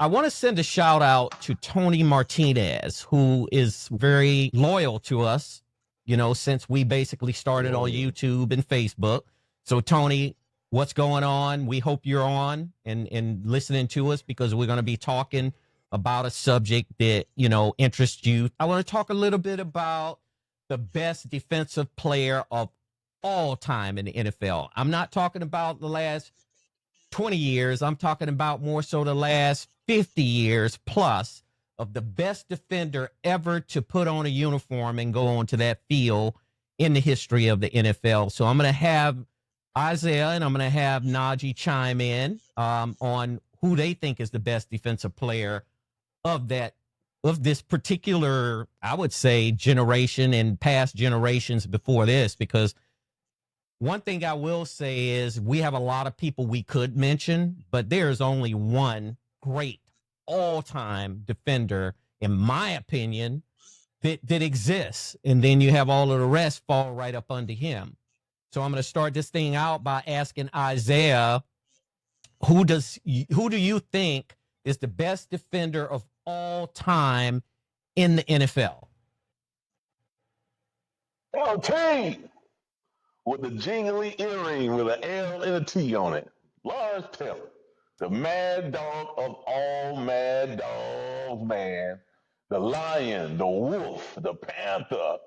I want to send a shout out to Tony Martinez, who is very loyal to us, since we basically started on YouTube and Facebook. So, Tony, what's going on? We hope you're on and listening to us, because we're going to be talking about a subject that, interests you. I want to talk a little bit about the best defensive player of all time in the NFL. I'm not talking about the last 20 years. I'm talking about more so the last 50 years plus of the best defender ever to put on a uniform and go onto that field in the history of the NFL. So I'm going to have Isaah and I'm going to have Najee chime in on who they think is the best defensive player of this particular, I would say, generation and past generations before this, because one thing I will say is we have a lot of people we could mention, but there's only one great all-time defender, in my opinion, that exists. And then you have all of the rest fall right up under him. So I'm going to start this thing out by asking Isaah, who do you think is the best defender of all time in the NFL? LT with the jingly earring with an L and a T on it. Lawrence Taylor, the mad dog of all mad dogs, man. The lion, the wolf, the panther,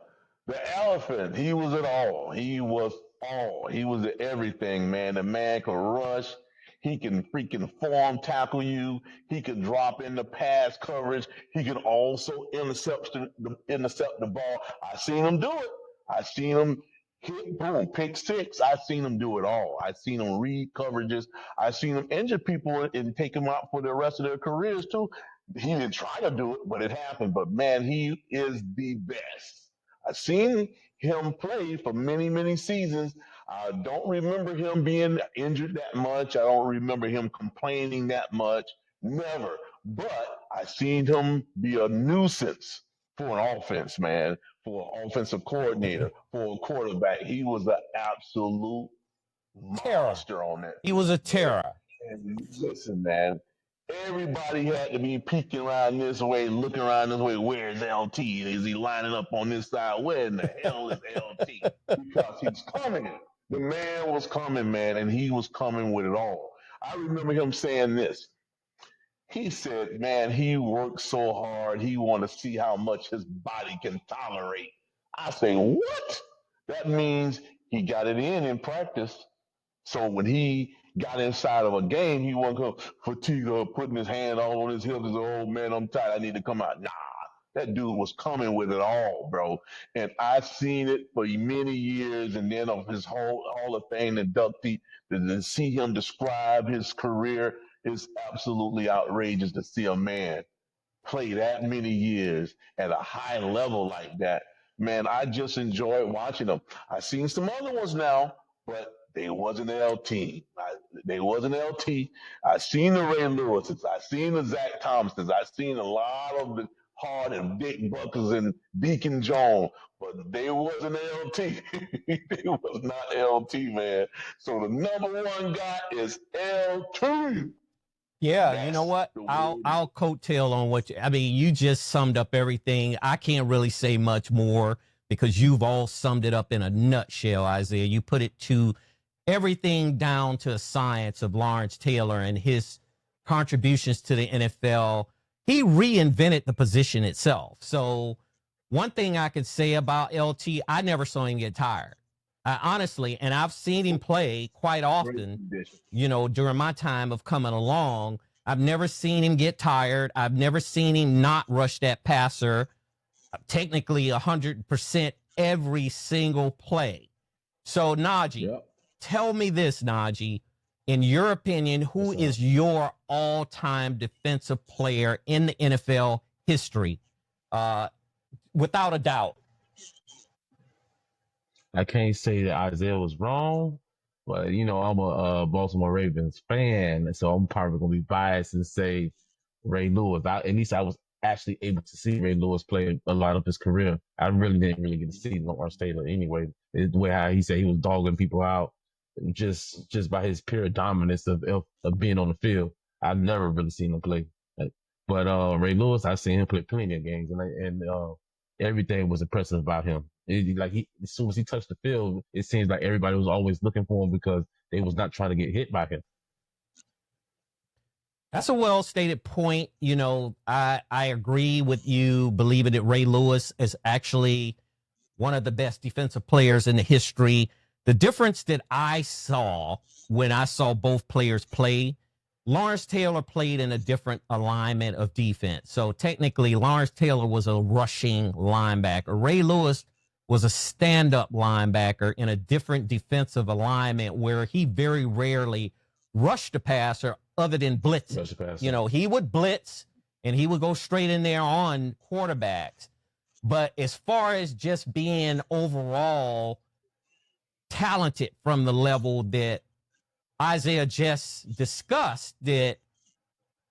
the elephant. He was it all. He was all. He was everything, man. The man could rush. He can freaking form tackle you. He can drop in the pass coverage. He can also intercept the ball. I seen him do it. I seen him hit, boom, pick six. I seen him do it all. I seen him read coverages. I seen him injure people and take them out for the rest of their careers too. He didn't try to do it, but it happened. But man, he is the best. I've seen him play for many, many seasons. I don't remember him being injured that much. I don't remember him complaining that much. Never. But I seen him be a nuisance for an offense, man, for an offensive coordinator, for a quarterback. He was an absolute monster on that. He was a terror. And listen, man, everybody had to be peeking around this way, looking around this way. Where's LT? Is he lining up on this side? Where in the hell is LT? Because he's coming. The man was coming, man, and he was coming with it all. I remember him saying this. He said, man, he worked so hard. He wanted to see how much his body can tolerate. I say, what? That means he got it in practice. So when he got inside of a game, he wasn't fatigued or putting his hand all on his hip and say, oh, man, I'm tired. I need to come out. Nah, that dude was coming with it all, bro. And I've seen it for many years. And then of his whole Hall of Fame inductee, to see him describe his career is absolutely outrageous to see a man play that many years at a high level like that. Man, I just enjoyed watching him. I've seen some other ones now, but they wasn't LT. They wasn't LT. I seen the Ray Lewises. I seen the Zach Thompsons. I seen a lot of the Hard and Dick Buckers and Deacon Jones, but they wasn't LT. They was not LT, man. So the number one guy is LT. Yeah, you know what? I'll coattail on what you just summed up everything. I can't really say much more because you've all summed it up in a nutshell, Isaah. You put it to everything down to a science of Lawrence Taylor and his contributions to the NFL. He reinvented the position itself. So one thing I could say about LT, I never saw him get tired. Honestly, and I've seen him play quite often, during my time of coming along. I've never seen him get tired. I've never seen him not rush that passer technically 100% every single play. So, Najee, tell me this, Najee. In your opinion, who is your all-time defensive player in the NFL history? Without a doubt. I can't say that Isaah was wrong, but I'm a Baltimore Ravens fan, so I'm probably gonna be biased and say Ray Lewis. At least I was actually able to see Ray Lewis play a lot of his career. I really didn't get to see Lawrence Taylor anyway. The way how he said he was dogging people out, just by his pure dominance of being on the field. I've never really seen him play. But Ray Lewis, I seen him play plenty of games, and everything was impressive about him. As soon as he touched the field, it seems like everybody was always looking for him because they was not trying to get hit by him. That's a well-stated point. You know, I agree with you believing that Ray Lewis is actually one of the best defensive players in the history. The difference that I saw when I saw both players play, Lawrence Taylor played in a different alignment of defense. So technically, Lawrence Taylor was a rushing linebacker. Ray Lewis was a stand-up linebacker in a different defensive alignment where he very rarely rushed the passer other than blitzing. You know, he would blitz and he would go straight in there on quarterbacks. But as far as just being overall talented from the level that Isaiah just discussed, that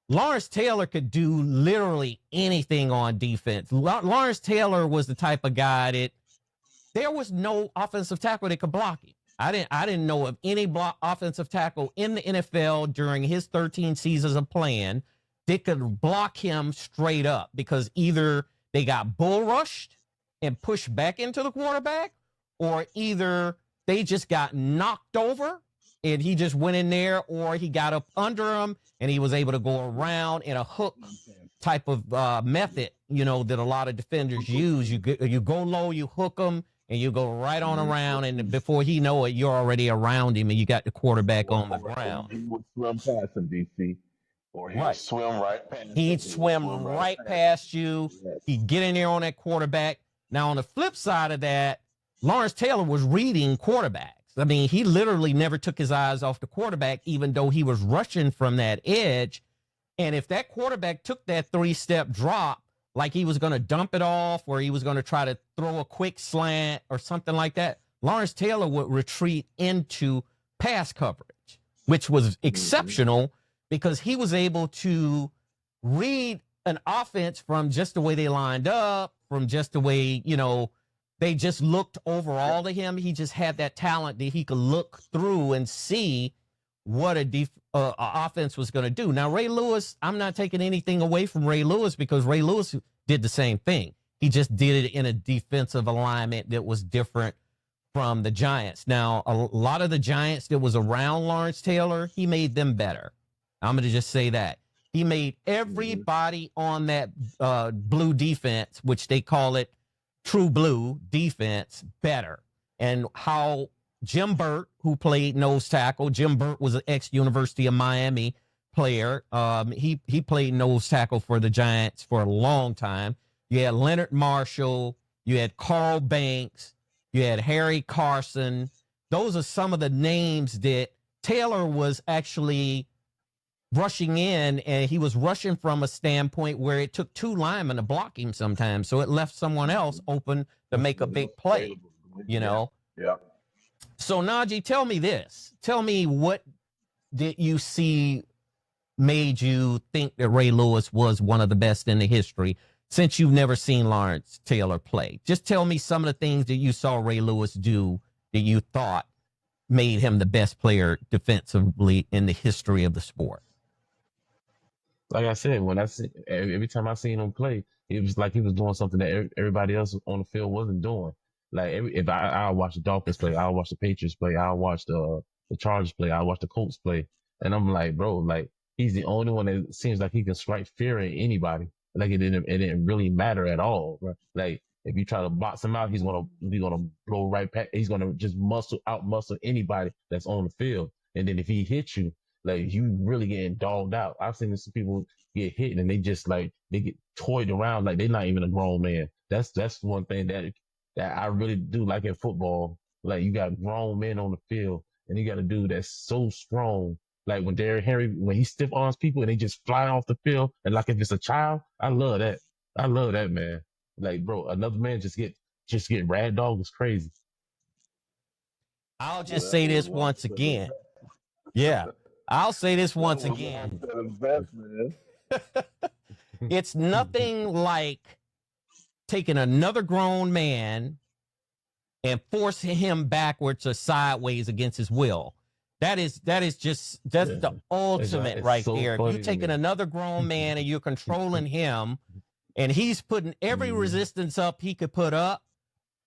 Lawrence Taylor could do literally anything on defense. Lawrence Taylor was the type of guy that there was no offensive tackle that could block him. I didn't know of any offensive tackle in the NFL during his 13 seasons of playing that could block him straight up, because either they got bull rushed and pushed back into the quarterback, or either they just got knocked over and he just went in there, or he got up under him and he was able to go around in a hook type of method, you know, that a lot of defenders use. You go low, you hook them, and you go right on around, and before he know it, you're already around him and you got the quarterback on the ground. He would swim past him, DC. Or he'd swim right past you. He'd swim right past you. Yes. He'd get in there on that quarterback. Now, on the flip side of that, Lawrence Taylor was reading quarterbacks. I mean, he literally never took his eyes off the quarterback, even though he was rushing from that edge. And if that quarterback took that 3-step drop, like he was going to dump it off, or he was going to try to throw a quick slant or something like that, Lawrence Taylor would retreat into pass coverage, which was exceptional because he was able to read an offense from just the way they lined up, from just the way, you know, they just looked overall to him. He just had that talent that he could look through and see what a offense was going to do. Now, Ray Lewis, I'm not taking anything away from Ray Lewis, because Ray Lewis did the same thing. He just did it in a defensive alignment that was different from the Giants. Now, a lot of the Giants that was around Lawrence Taylor, he made them better. I'm going to just say that. He made everybody on that blue defense, which they call it true blue defense, better. And how Jim Burt, who played nose tackle, Jim Burt was an ex-University of Miami player. He played nose tackle for the Giants for a long time. You had Leonard Marshall. You had Carl Banks. You had Harry Carson. Those are some of the names that Taylor was actually rushing in, and he was rushing from a standpoint where it took two linemen to block him sometimes. So it left someone else open to make a big play, you know? Yeah. So, Najee, tell me this. Tell me, what did you see made you think that Ray Lewis was one of the best in the history, since you've never seen Lawrence Taylor play? Just tell me some of the things that you saw Ray Lewis do that you thought made him the best player defensively in the history of the sport. Like I said, every time I seen him play, it was like he was doing something that everybody else on the field wasn't doing. Like if I'll watch the Dolphins play, I'll watch the Patriots play, I'll watch the Chargers play, I'll watch the Colts play, and I'm like, bro, like he's the only one that seems like he can strike fear in anybody. Like it didn't really matter at all. Right? Like if you try to box him out, he's gonna blow right past. He's gonna just out muscle anybody that's on the field. And then if he hits you, like you really getting dogged out. I've seen some people get hit and they just like they get toyed around like they're not even a grown man. That's one thing that I really do like in football. Like you got grown men on the field and you got a dude that's so strong. Like when Derrick Henry, when he stiff arms people and they just fly off the field, and like if it's a child, I love that. I love that, man. Like, bro, another man just get rag dogged is crazy. I'll just say this once again. Yeah. I'll say this once again. It's nothing like taking another grown man and forcing him backwards or sideways against his will. That's the ultimate right so there. If funny you're to taking me. another grown man and you're controlling him, and he's putting every resistance up he could put up,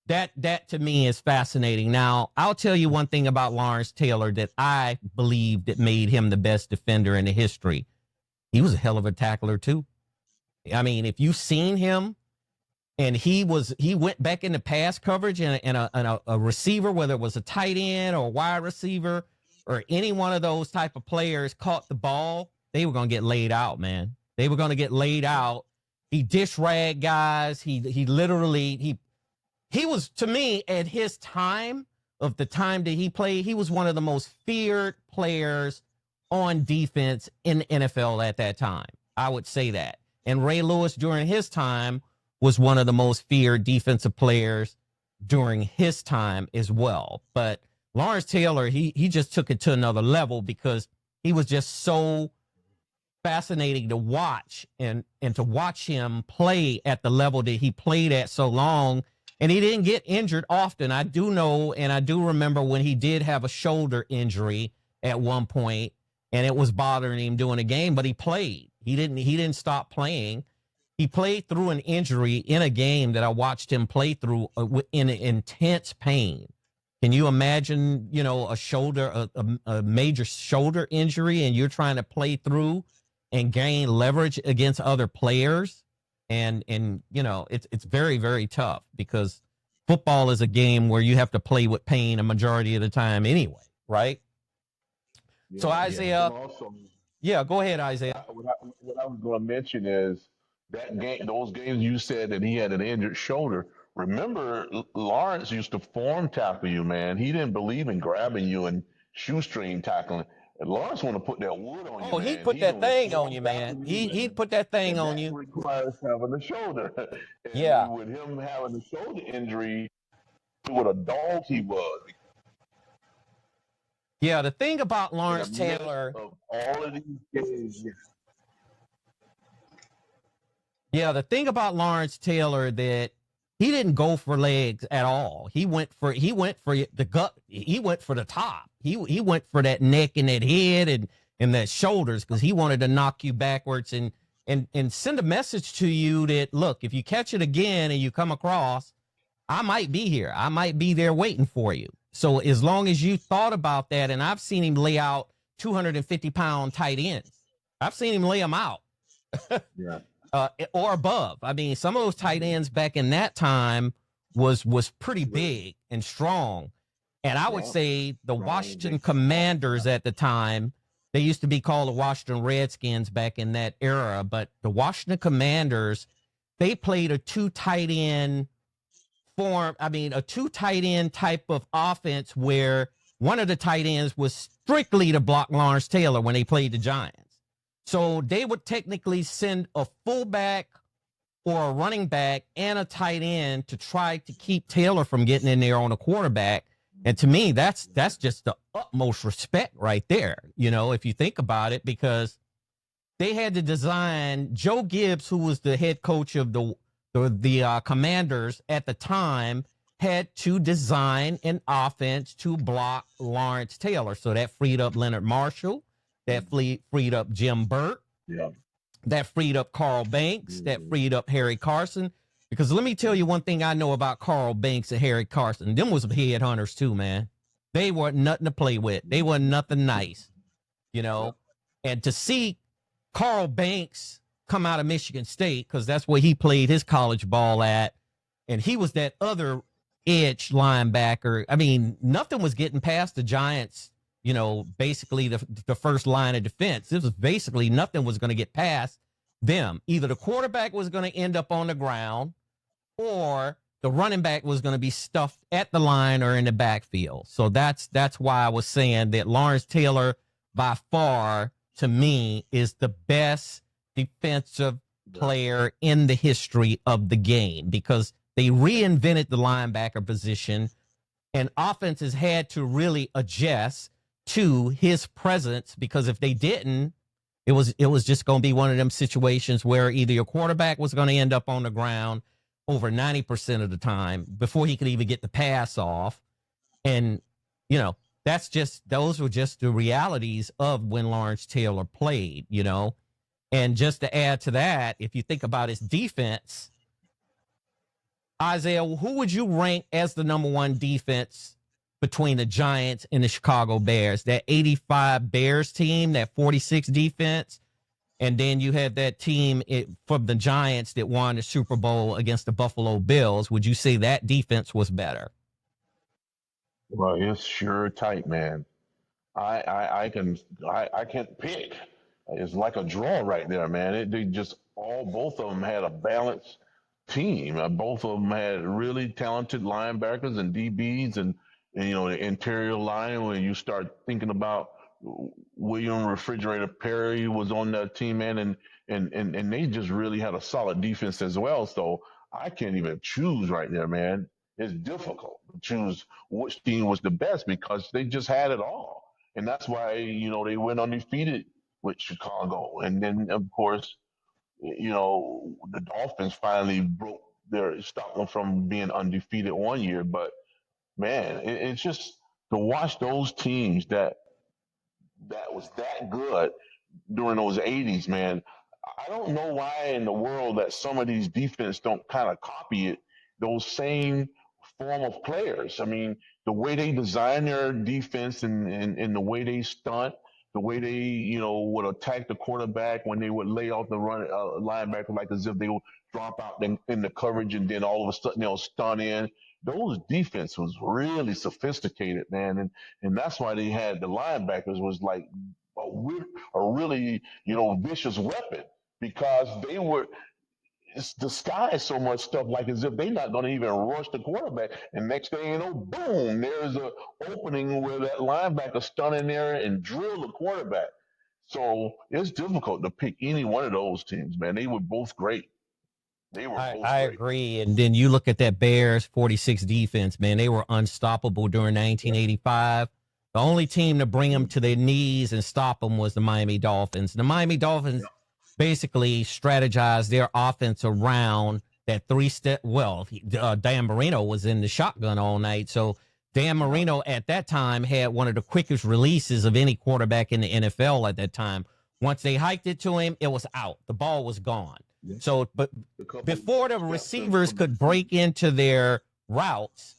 that to me is fascinating. Now, I'll tell you one thing about Lawrence Taylor that I believe that made him the best defender in the history. He was a hell of a tackler too. I mean, if you've seen him, and he went back into pass coverage, and a receiver, whether it was a tight end or a wide receiver or any one of those type of players caught the ball, they were going to get laid out, man. They were going to get laid out. He dish rag guys. He literally he was, to me, at his time, of the time that he played, he was one of the most feared players on defense in the NFL at that time. I would say that. And Ray Lewis during his time was one of the most feared defensive players during his time as well. But Lawrence Taylor, he just took it to another level because he was just so fascinating to watch, and to watch him play at the level that he played at so long. And he didn't get injured often. I do know, and I do remember when he did have a shoulder injury at one point, and it was bothering him during a game, but he played. He didn't stop playing. He played through an injury in a game that I watched him play through in intense pain. Can you imagine, a major shoulder injury, and you're trying to play through and gain leverage against other players? And it's very, very tough, because football is a game where you have to play with pain a majority of the time anyway, right? Yeah, So Isaiah, and also, go ahead, Isaiah. what I was going to mention is that game, those games you said that he had an injured shoulder. Remember, Lawrence used to form tackle you, man. He didn't believe in grabbing you and shoestring tackling. And Lawrence want to put that wood on you, Oh, man. he'd put that thing on you, man. He'd put that thing and on that you. requires having a shoulder. Yeah. And with him having a shoulder injury, what a dog he was. Yeah, the thing about In Lawrence the midst Taylor, of all of these games, the thing about Lawrence Taylor, that he didn't go for legs at all. He went for the gut. He went for the top. He went for that neck and that head and that shoulders, because he wanted to knock you backwards and send a message to you that, look, if you catch it again and you come across, I might be here. I might be there waiting for you. So as long as you thought about that, and I've seen him lay out 250-pound tight ends. I've seen him lay them out. yeah. Or above. I mean, some of those tight ends back in that time was pretty big and strong. And I would say the Washington Commanders at the time, they used to be called the Washington Redskins back in that era, but the Washington Commanders, they played a two tight end type of offense, where one of the tight ends was strictly to block Lawrence Taylor when they played the Giants. So they would technically send a fullback or a running back and a tight end to try to keep Taylor from getting in there on a quarterback. And to me, that's just the utmost respect right there, if you think about it, because they had to design. Joe Gibbs, who was the head coach of the Commanders at the time, had to design an offense to block Lawrence Taylor. So that freed up Leonard Marshall. That freed up Jim Burt. Yeah. That freed up Carl Banks. That freed up Harry Carson. Because let me tell you one thing I know about Carl Banks and Harry Carson. Them was headhunters too, man. They weren't nothing to play with. They weren't nothing nice, And to see Carl Banks come out of Michigan State, because that's where he played his college ball at, and he was that other edge linebacker. I mean, nothing was getting past the Giants. Basically the first line of defense. This was basically nothing was going to get past them. Either the quarterback was going to end up on the ground, or the running back was going to be stuffed at the line or in the backfield. So that's why I was saying that Lawrence Taylor, by far, to me, is the best defensive player in the history of the game, because they reinvented the linebacker position, and offenses had to really adjust to his presence, because if they didn't, it was just going to be one of them situations where either your quarterback was going to end up on the ground over 90% of the time before he could even get the pass off, and those were just the realities of when Lawrence Taylor played, you know. And just to add to that, if you think about his defense, Isaiah, who would you rank as the number one defense between the Giants and the Chicago Bears? That 85 Bears team, that 46 defense, and then you had that team from the Giants that won the Super Bowl against the Buffalo Bills. Would you say that defense was better? Well, it's sure tight, man. I can't pick. It's like a draw right there, man. They just both of them had a balanced team. Both of them had really talented linebackers and DBs, and you know, the interior line. When you start thinking about William Refrigerator Perry was on that team, man, and they just really had a solid defense as well. So I can't even choose right there, man. It's difficult to choose which team was the best because they just had it all. And that's why, you know, they went undefeated with Chicago. And then, of course, you know, the Dolphins finally stopped them from being undefeated one year. But, man, it's just to watch those teams that was that good during those 80s, man. I don't know why in the world that some of these defense don't kind of copy it, those same form of players. I mean, the way they design their defense and the way they stunt, the way they, you know, would attack the quarterback when they would lay off the run linebacker like as if they would drop out in the coverage and then all of a sudden they'll stun in. Those defense was really sophisticated, man, and that's why they had the linebackers was like a really, you know, vicious weapon because they were disguise so much stuff like as if they're not going to even rush the quarterback. And next thing you know, boom, there's an opening where that linebacker stun in there and drill the quarterback. So it's difficult to pick any one of those teams, man. They were both great. I agree. And then you look at that Bears 46 defense, man, they were unstoppable during 1985. The only team to bring them to their knees and stop them was the Miami Dolphins. The Miami Dolphins basically strategized their offense around that three-step. Well, Dan Marino was in the shotgun all night. So Dan Marino at that time had one of the quickest releases of any quarterback in the NFL at that time. Once they hiked it to him, it was out. The ball was gone. So, but before the receivers could break into their routes,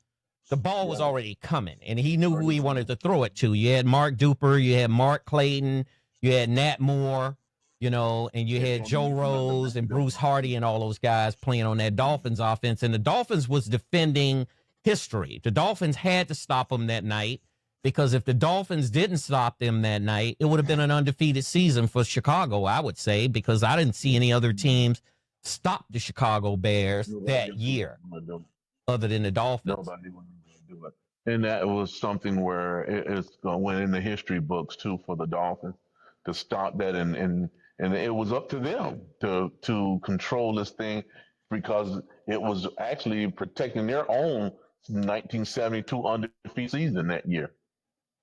the ball was already coming, and he knew who he wanted to throw it to. You had Mark Duper, you had Mark Clayton, you had Nat Moore, you know, and you had Joe Rose and Bruce Hardy and all those guys playing on that Dolphins offense. And the Dolphins was defending history. The Dolphins had to stop them that night because if the Dolphins didn't stop them that night, it would have been an undefeated season for Chicago, I would say, because I didn't see any other teams stop the Chicago Bears that year other than the Dolphins. Nobody wanted to do it. And that was something where it's going to went in the history books, too, for the Dolphins to stop that. And it was up to them to control this thing because it was actually protecting their own 1972 undefeated season that year.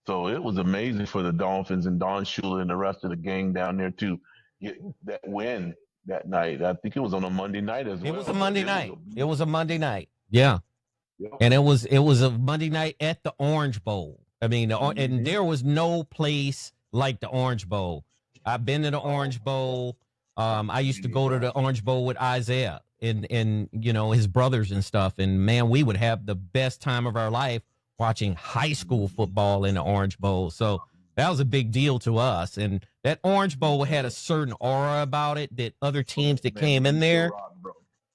So it was amazing for the Dolphins and Don Shula and the rest of the gang down there to get that win that night. I think it was on a Monday night as well. It was a Monday night. It was a Monday night. Yeah. Yep. And it was a Monday night at the Orange Bowl. I mean, and there was no place like the Orange Bowl. I've been to the Orange Bowl. I used to go to the Orange Bowl with Isaiah and you know, his brothers and stuff. And man, we would have the best time of our life watching high school football in the Orange Bowl. So that was a big deal to us. And that Orange Bowl had a certain aura about it that other teams that came in there,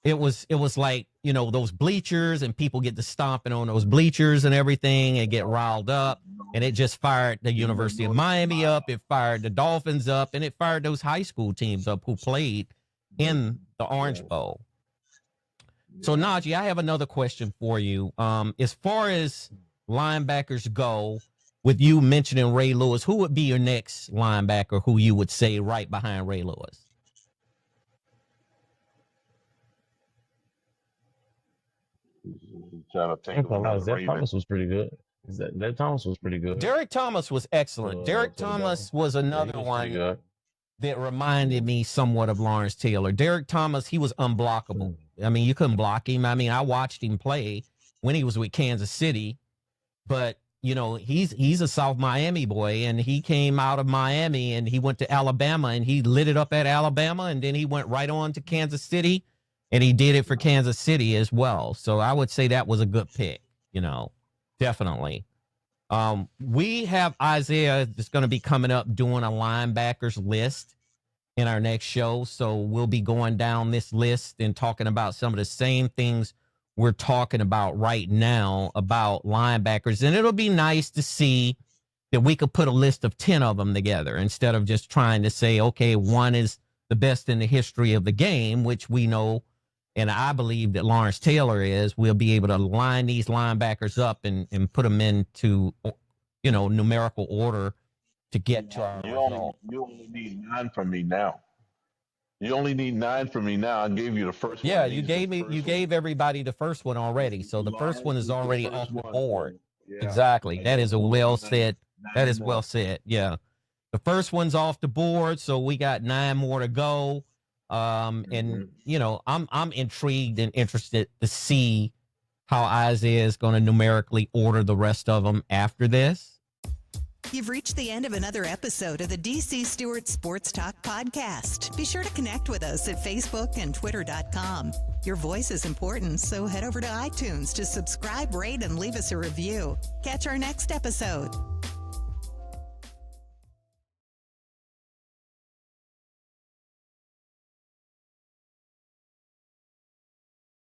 it was like, you know, those bleachers and people get to stomping on those bleachers and everything and get riled up. And it just fired the University of Miami up. It fired the Dolphins up, and it fired those high school teams up who played in the Orange Bowl. So Najee, I have another question for you. As far as linebackers go, with you mentioning Ray Lewis, who would be your next linebacker who you would say right behind Ray Lewis? Derek Thomas was pretty good. Derek Thomas was pretty good. Derek Thomas was excellent. Derek Thomas was another one that reminded me somewhat of Lawrence Taylor. Derek Thomas, he was unblockable. I mean, you couldn't block him. I mean, I watched him play when he was with Kansas City, but he's a South Miami boy, and he came out of Miami and he went to Alabama and he lit it up at Alabama, and then he went right on to Kansas City, and he did it for Kansas City as well. So I would say that was a good pick, definitely. We have Isaiah that's going to be coming up doing a linebackers list in our next show. So we'll be going down this list and talking about some of the same things we're talking about right now about linebackers. And it'll be nice to see that we could put a list of 10 of them together instead of just trying to say, okay, one is the best in the history of the game, which we know, and I believe that Lawrence Taylor is. We'll be able to line these linebackers up and put them into, numerical order to get to our result. You only need 9 from me now. You only need 9 from me now. I gave you the first one. Yeah, you gave everybody the first one already. So the first one is already off the board. Yeah. Exactly. That is well said. That is well said. Yeah. The first one's off the board, so we got 9 more to go. I'm intrigued and interested to see how Isaiah is going to numerically order the rest of them after this. You've reached the end of another episode of the DC Stewart Sports Talk podcast. Be sure to connect with us at Facebook and Twitter.com. Your voice is important, so head over to iTunes to subscribe, rate, and leave us a review. Catch our next episode.